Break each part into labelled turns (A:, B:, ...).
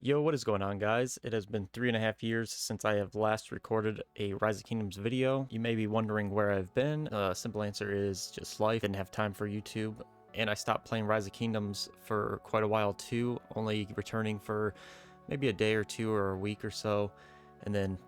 A: Yo, what is going on, guys? It has been 3.5 years since I have last recorded a Rise of Kingdoms video. You may be wondering where I've been. Simple answer is just life. Didn't have time for YouTube, and I stopped playing Rise of Kingdoms for quite a while too, only returning for maybe a day or two or a week or so, and then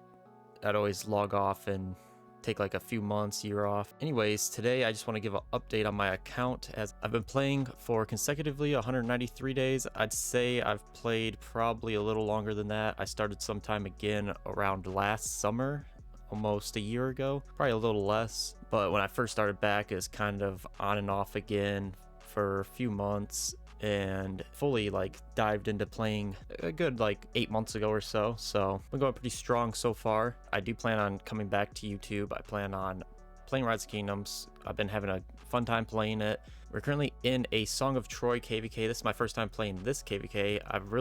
A: I'd always log off and take like a few months, year off. Anyways, today I just want to give an update on my account as I've been playing for consecutively 193 days. I'd say I've played probably a little longer than that. I started sometime again around last summer, almost a year ago, probably a little less. But when I first started back, is kind of on and off again for a few months, and fully like dived into playing a good like 8 months ago or so. So I'm going pretty strong so far. I do plan on coming back to YouTube. I plan on playing Rise of Kingdoms. I've been having a fun time playing it. We're currently in a Song of Troy KVK. This is my first time playing this KVK. I haven't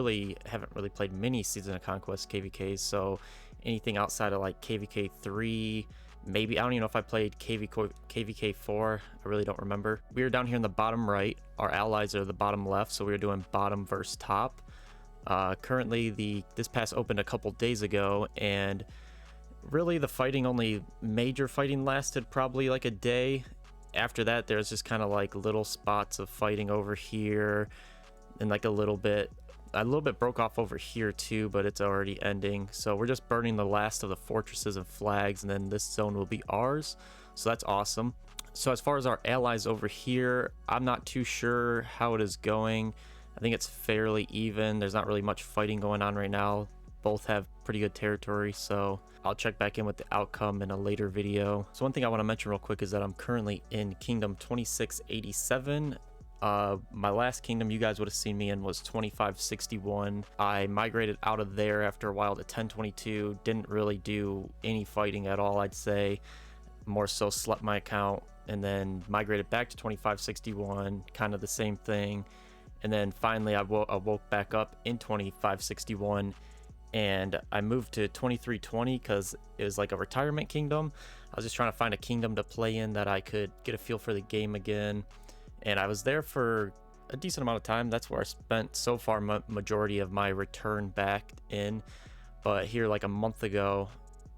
A: really played many Season of Conquest KVKs, so anything outside of like KVK 3, maybe, I don't even know if I played KVK 4. I really don't remember. We are down here in the bottom right. Our allies are the bottom left, so we are doing bottom versus top. Currently, this pass opened a couple days ago, and really the major fighting lasted probably like a day. After that, there's just kind of like little spots of fighting over here, and like a little bit broke off over here too, but it's already ending. So we're just burning the last of the fortresses and flags, and then this zone will be ours. So that's awesome. So as far as our allies over here, I'm not too sure how it is going. I think it's fairly even. There's not really much fighting going on right now. Both have pretty good territory, so I'll check back in with the outcome in a later video. So one thing I want to mention real quick is that I'm currently in Kingdom 2687. My last kingdom you guys would have seen me in was 2561. I migrated out of there after a while to 1022. Didn't really do any fighting at all, I'd say. More so slept my account, and then migrated back to 2561, kind of the same thing. And then finally I woke back up in 2561, and I moved to 2320 because it was like a retirement kingdom. I was just trying to find a kingdom to play in that I could get a feel for the game again. And I was there for a decent amount of time. That's where I spent so far majority of my return back in. But here like a month ago,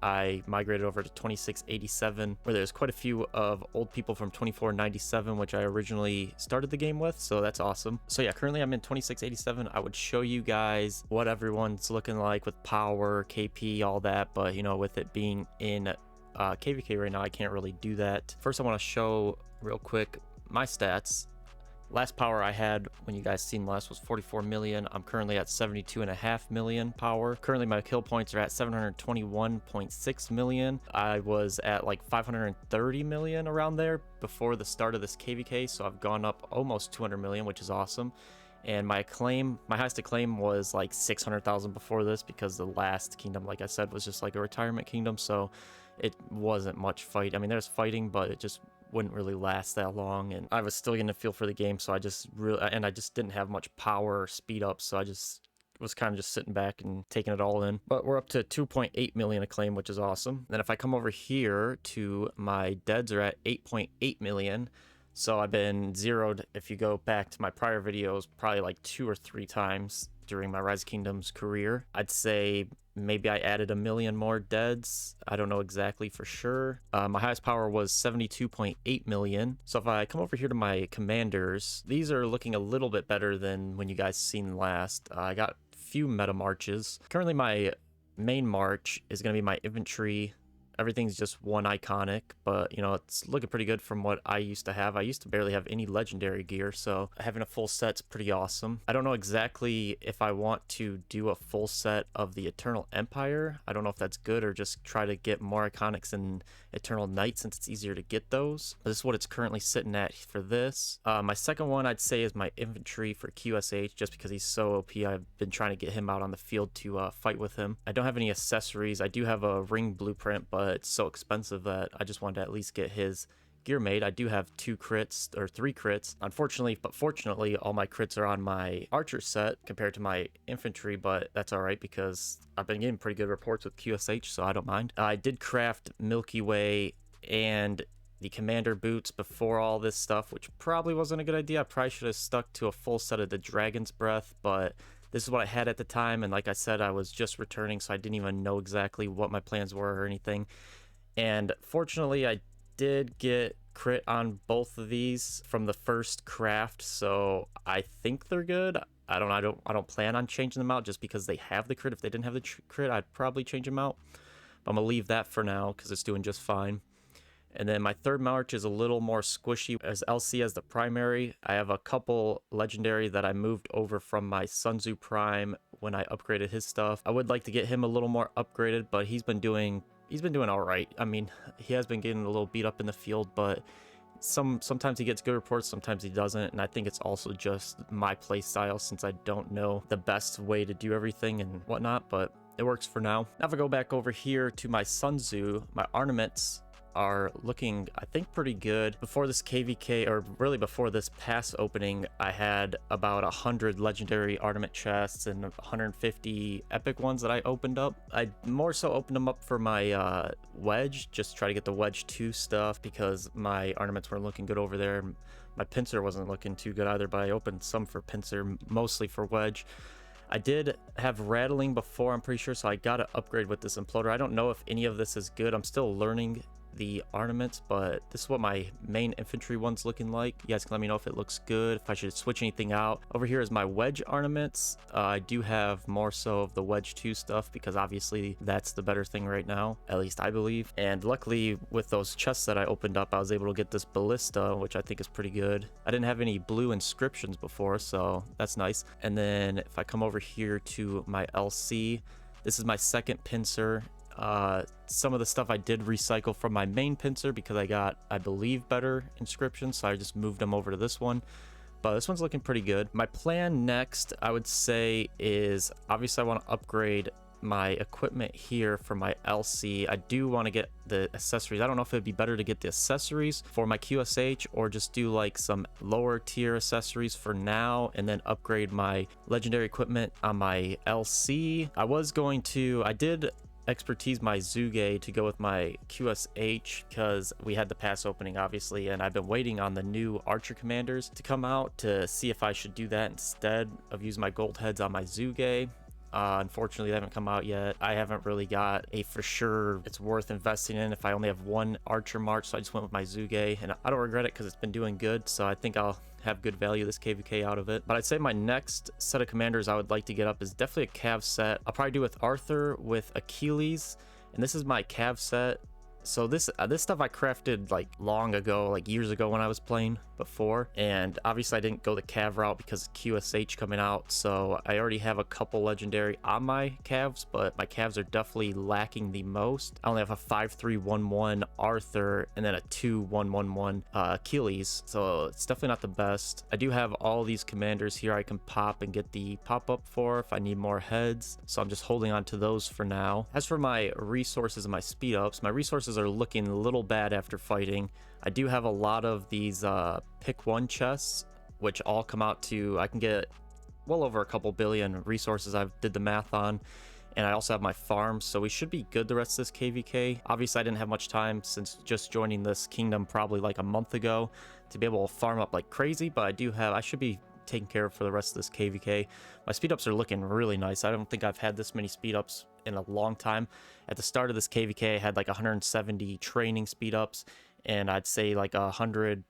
A: I migrated over to 2687, where there's quite a few of old people from 2497, which I originally started the game with, so that's awesome. So yeah, currently I'm in 2687. I would show you guys what everyone's looking like with power, KP, all that, but you know, with it being in KVK right now, I can't really do that. First, I want to show real quick my stats. Last power I had when you guys seen last was 44 million. I'm currently at 72.5 million power. Currently my kill points are at 721.6 million. I was at like 530 million around there before the start of this KVK, so I've gone up almost 200 million, which is awesome. And my highest acclaim was like 600,000 before this, because the last kingdom, like I said, was just like a retirement kingdom, so it wasn't much fight. I mean, there's fighting, but it just wouldn't really last that long, and I was still getting a feel for the game, so I just didn't have much power or speed up, so I just was kind of just sitting back and taking it all in. But we're up to 2.8 million acclaim, which is awesome. Then if I come over here to my deads are at 8.8 million. So I've been zeroed, if you go back to my prior videos, probably like 2 or 3 times during my Rise of Kingdoms career. I'd say maybe I added a million more deads. I don't know exactly for sure. My highest power was 72.8 million. So if I come over here to my commanders, these are looking a little bit better than when you guys seen last. I got a few meta marches. Currently my main march is going to be my infantry. Everything's just one iconic, but you know, it's looking pretty good from what I used to have. I used to barely have any legendary gear, so having a full set's pretty awesome. I don't know exactly if I want to do a full set of the Eternal Empire. I don't know if that's good, or just try to get more iconics in Eternal Knight since it's easier to get those. But this is what it's currently sitting at for this. My second one I'd say is my infantry for QSH, just because he's so OP. I've been trying to get him out on the field to fight with him. I don't have any accessories. I do have a ring blueprint, but it's so expensive that I just wanted to at least get his gear made. I do have 2 crits or 3 crits, unfortunately, but fortunately all my crits are on my archer set compared to my infantry, but that's all right because I've been getting pretty good reports with QSH, so I don't mind. I did craft Milky Way and the commander boots before all this stuff, which probably wasn't a good idea. I probably should have stuck to a full set of the Dragon's Breath, but This is what I had at the time, and like I said, I was just returning, so I didn't even know exactly what my plans were or anything. And fortunately, I did get crit on both of these from the first craft, so I think they're good. I don't plan on changing them out just because they have the crit. If they didn't have the crit, I'd probably change them out. But I'm gonna leave that for now because it's doing just fine. And then my third march is a little more squishy as LC as the primary. I have a couple legendary that I moved over from my Sun Tzu Prime when I upgraded his stuff. I would like to get him a little more upgraded, but he's been doing all right. I mean, he has been getting a little beat up in the field, but sometimes he gets good reports, sometimes he doesn't, and I think it's also just my play style since I don't know the best way to do everything and whatnot, but it works for now. Now if I go back over here to my Sun Tzu, my ornaments are looking, I think, pretty good. Before this KVK, or really before this pass opening, I had about 100 legendary ornament chests and 150 epic ones that I opened up. I more so opened them up for my wedge, just try to get the wedge 2 stuff because my ornaments weren't looking good over there. My pincer wasn't looking too good either, but I opened some for pincer, mostly for wedge. I did have rattling before, I'm pretty sure, so I got to upgrade with this imploder. I don't know if any of this is good. I'm still learning the ornaments, but this is what my main infantry one's looking like. You guys can let me know if it looks good, if I should switch anything out. Over here is my wedge ornaments. I do have more so of the wedge 2 stuff because obviously that's the better thing right now, at least I believe. And luckily with those chests that I opened up, I was able to get this ballista, which I think is pretty good. I didn't have any blue inscriptions before, so that's nice. And then if I come over here to my LC, this is my second pincer. Some of the stuff I did recycle from my main pincer because I got, I believe, better inscriptions, so I just moved them over to this one. But this one's looking pretty good. My plan next, I would say, is obviously I want to upgrade my equipment here for my LC. I do want to get the accessories. I don't know if it'd be better to get the accessories for my QSH or just do like some lower tier accessories for now and then upgrade my legendary equipment on my LC. I did expertise my Zuge to go with my QSH because we had the pass opening obviously, and I've been waiting on the new archer commanders to come out to see if I should do that instead of use my gold heads on my Zuge. Unfortunately, they haven't come out yet. I haven't really got a for sure it's worth investing in if I only have one archer march, so I just went with my Zuge, and I don't regret it because it's been doing good, so I think I'll have good value this KVK out of it. But I'd say my next set of commanders I would like to get up is definitely a Cav set. I'll probably do with Arthur, with Achilles, and this is my Cav set. So this stuff I crafted like long ago, like years ago when I was playing before, and obviously I didn't go the Cav route because QSH coming out, so I already have a couple legendary on my Cavs, but my Cavs are definitely lacking the most. I only have a 5-3-1-1 Arthur and then a 2-1-1-1 Achilles, so it's definitely not the best. I do have all these commanders here I can pop and get the pop-up for if I need more heads, so I'm just holding on to those for now. As for my resources and my speed ups, my resources are looking a little bad after fighting. I do have a lot of these pick 1 chests, which all come out to, I can get well over a couple billion resources I've did the math on, and I also have my farms, so we should be good the rest of this KVK. Obviously I didn't have much time since just joining this kingdom probably like a month ago to be able to farm up like crazy, but I should be taken care of for the rest of this KVK. My speed ups are looking really nice. I don't think I've had this many speed ups in a long time. At the start of this KVK I had like 170 training speed ups, and I'd say like 100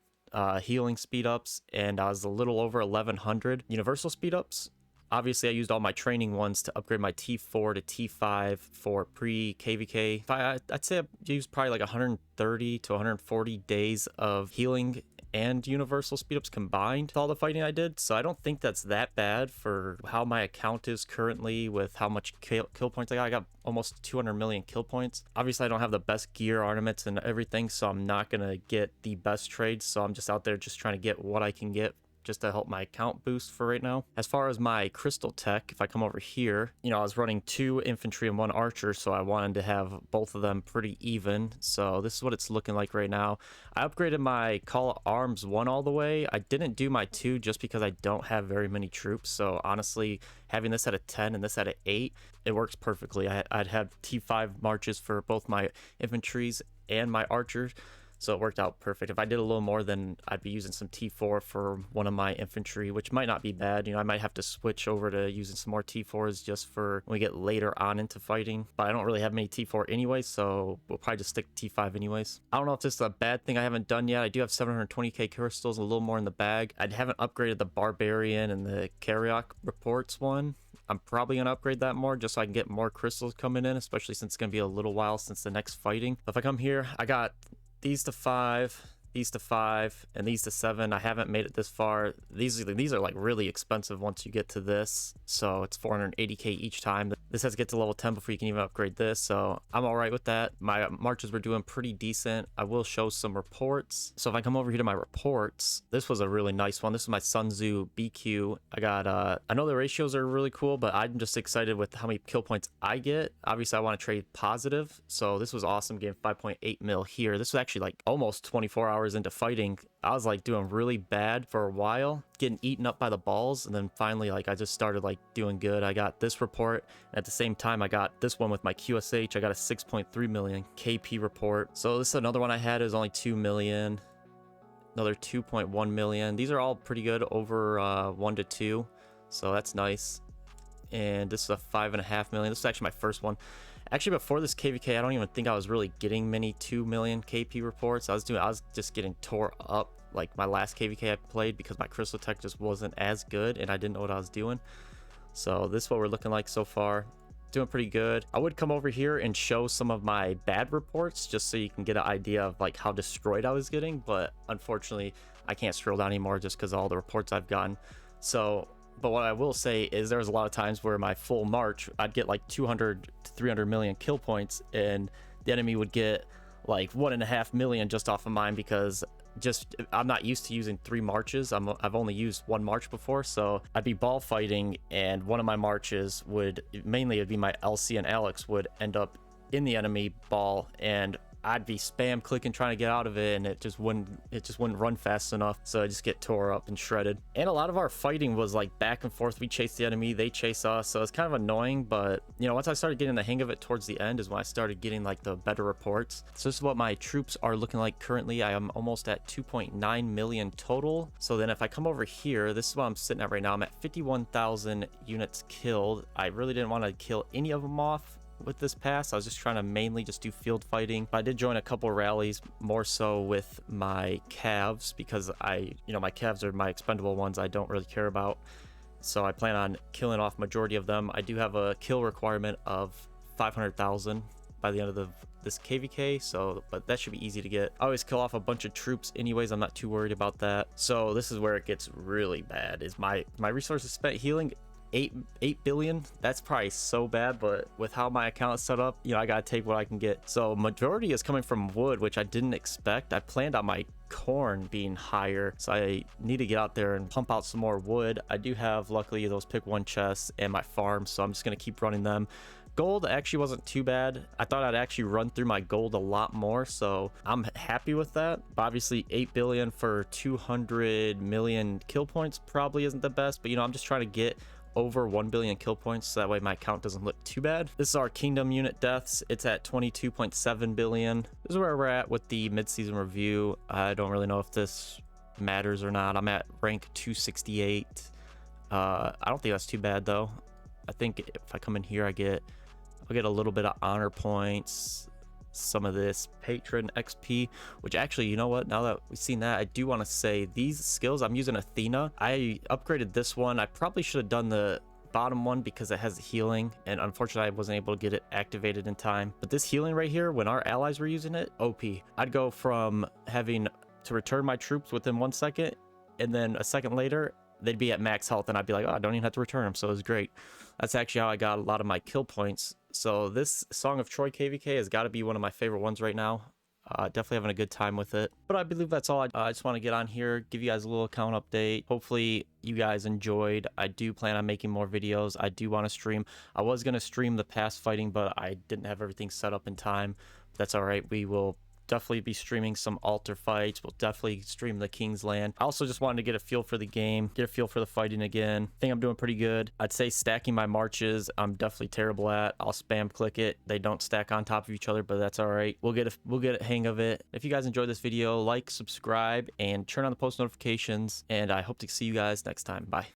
A: healing speed ups, and I was a little over 1100 universal speed ups. Obviously I used all my training ones to upgrade my T4 to T5 for pre-KVK. I'd say I used probably like 130 to 140 days of healing and universal speedups combined with all the fighting I did, so I don't think that's that bad for how my account is currently with how much kill points I got almost 200 million kill points. Obviously I don't have the best gear, ornaments, and everything, so I'm not gonna get the best trades, so I'm just out there just trying to get what I can get just to help my account boost for right now. As far as my crystal tech, if I come over here, you know, I was running 2 infantry and 1 archer, so I wanted to have both of them pretty even. So this is what it's looking like right now. I upgraded my Call of Arms 1 all the way. I didn't do my 2 just because I don't have very many troops. So honestly, having this at a 10 and this at an 8, it works perfectly. I'd have T5 marches for both my infantries and my archers. so it worked out perfect. If I did a little more, then I'd be using some T4 for one of my infantry, which might not be bad. You know, I might have to switch over to using some more T4s just for when we get later on into fighting, but I don't really have many T4 anyway, so we'll probably just stick to T5 anyways. I don't know if this is a bad thing I haven't done yet. I do have 720k crystals, a little more in the bag. I haven't upgraded the Barbarian and the Karyok reports one. I'm probably going to upgrade that more just so I can get more crystals coming in, especially since it's going to be a little while since the next fighting. If I come here, I got these to 5, these to 5, and these to 7. I haven't made it this far. These are like really expensive once you get to this, so it's 480k each time. This has to get to level 10 before you can even upgrade this, so I'm all right with that. My marches were doing pretty decent. I will show some reports. So if I come over here to my reports, this was a really nice one. This is my Sun Tzu BQ. I got I know the ratios are really cool, but I'm just excited with how many kill points I get. Obviously I want to trade positive, so this was awesome. Getting 5.8 mil here. This was actually like almost 24 hours into fighting. I was like doing really bad for a while, getting eaten up by the balls, and then finally like I just started like doing good. I got this report, and at the same time I got this one with my QSH. I got a 6.3 million KP report. So this is another one I had. It was only 2 million, another 2.1 million. These are all pretty good, over 1 to 2, so that's nice. And this is a 5.5 million. This is actually my first one. Actually, before this KVK, I don't even think I was really getting many 2 million KP reports. I was just getting tore up like my last KVK I played because my Crystal Tech just wasn't as good and I didn't know what I was doing. So this is what we're looking like so far. Doing pretty good. I would come over here and show some of my bad reports just so you can get an idea of like how destroyed I was getting, but unfortunately I can't scroll down anymore just because of all the reports I've gotten. So but what I will say is there was a lot of times where my full march, I'd get like 200 to 300 million kill points, and the enemy would get like 1.5 million just off of mine because I'm not used to using 3 marches. I've only used 1 march before, so I'd be ball fighting, and one of my marches would mainly it'd be my LC and Alex would end up in the enemy ball, and I'd be spam clicking trying to get out of it, and it just wouldn't run fast enough, so I just get tore up and shredded. And a lot of our fighting was like back and forth. We chase the enemy, they chase us, so it's kind of annoying. But you know, once I started getting the hang of it towards the end is when I started getting like the better reports. So this is what my troops are looking like currently. I am almost at 2.9 million total. So then if I come over here, this is what I'm sitting at right now. I'm at 51,000 units killed. I really didn't want to kill any of them off with this pass. I was just trying to mainly just do field fighting, but I did join a couple rallies, more so with my calves, because my calves are my expendable ones I don't really care about, so I plan on killing off majority of them. I do have a kill requirement of 500,000 by the end of this KVK, so but that should be easy to get. I always kill off a bunch of troops anyways. I'm not too worried about that. So this is where it gets really bad, is my resources spent healing 8 billion. That's probably so bad, but with how my account is set up, you know, I gotta take what I can get. So majority is coming from wood, which I didn't expect. I planned on my corn being higher, so I need to get out there and pump out some more wood. I do have luckily those pick 1 chests and my farm, so I'm just gonna keep running them. Gold actually wasn't too bad. I thought I'd actually run through my gold a lot more, so I'm happy with that. But obviously 8 billion for 200 million kill points probably isn't the best, but you know, I'm just trying to get over 1 billion kill points, so that way my account doesn't look too bad. This is our kingdom unit deaths. It's at 22.7 billion. This is where we're at with the mid-season review. I don't really know if this matters or not. I'm at rank 268. I don't think that's too bad though. I think if I come in here, I'll get a little bit of honor points, some of this patron XP, which actually, you know what, now that we've seen that, I do want to say these skills, I'm using Athena. I upgraded this one. I probably should have done the bottom one because it has healing, and unfortunately I wasn't able to get it activated in time. But this healing right here, when our allies were using it, OP. I'd go from having to return my troops within 1 second, and then a second later they'd be at max health, and I'd be like, oh, I don't even have to return them. So it was great. That's actually how I got a lot of my kill points. So this Song of Troy KVK has got to be one of my favorite ones right now. Definitely having a good time with it. But I believe that's all. I just want to get on here, give you guys a little account update. Hopefully you guys enjoyed. I do plan on making more videos. I do want to stream. I was going to stream the past fighting, but I didn't have everything set up in time. That's all right. We will definitely be streaming some altar fights. We'll definitely stream the Kingsland. I also just wanted to get a feel for the game, get a feel for the fighting again. I think I'm doing pretty good. I'd say stacking my marches, I'm definitely terrible at. I'll spam click it. They don't stack on top of each other, but that's all right. We'll get a hang of it. If you guys enjoyed this video, like, subscribe, and turn on the post notifications. And I hope to see you guys next time. Bye.